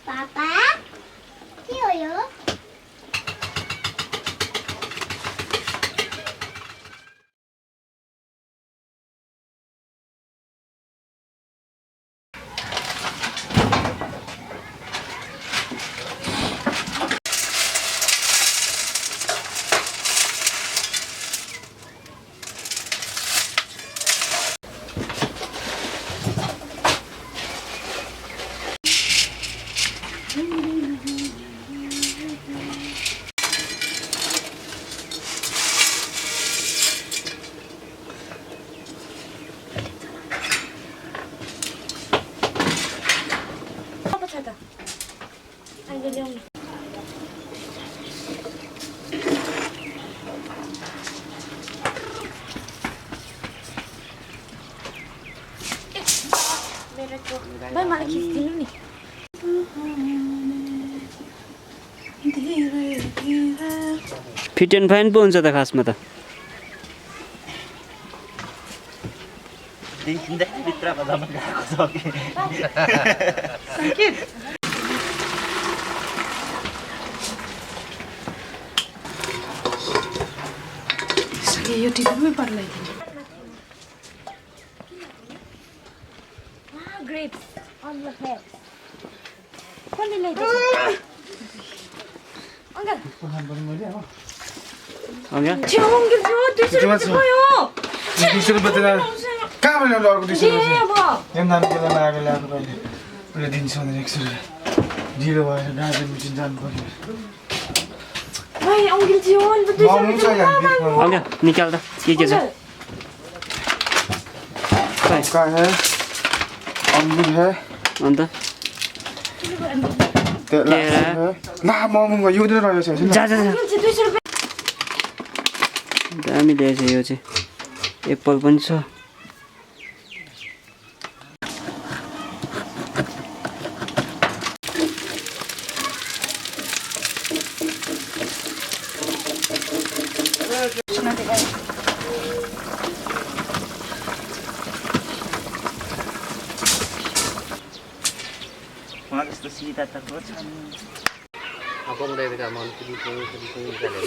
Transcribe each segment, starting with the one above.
पापा के हो यो? भाइ मलाई खिच्दिनु नि फिट एन्ड फाइन पो हुन्छ त खासमा त यो टिपीमै पर्लाइदिनु grapes on the head. Only like this. Uncle. Uncle? Uncle, this is what you This is better. Come on, Lord. This is. I'm not going to lie. I'm going to next year. Deal with it. I'm going to done for you. Why, Uncle John? But this is Uncle, निकाल दा के के छ का है अमरूद है अन्त केरा ला मोमो यो दिन रहेछ जा जा दामी ल्याएछ यो चाहिँ एप्पल पनि छ सीधा तक हो छन् Abang dari dekat mana pergi jalan.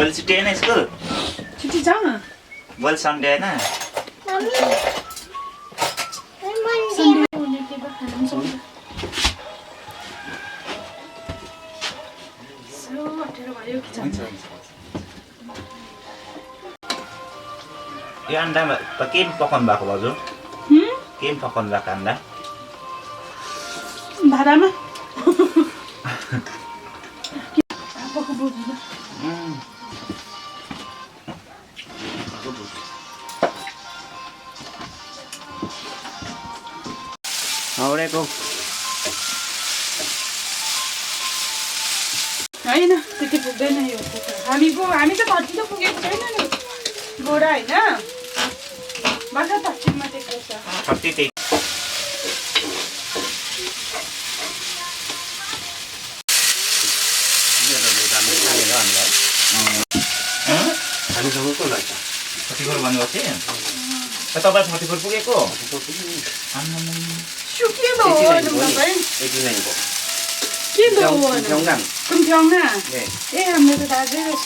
Well, today na school. छुट्टी जाऊ न Well, Sunday na. मम्मी यो अन्डा त के पकाउनु भएको भाउजू के पकाउनु भएको अन्डा भाडामा हाउडेको हैन त्यति पुग्दैन यो हामी त धर्ती त पुगेको छैन नि गोडा हैन मात्र धर्तीमा देख्दैछ कति फर्टिफोर भन्नुभएको थिएँ तपाईँ फर्टिफोर पुगेको के कुम्फ्याउमा ए हाम्रो त दाजै रहेछ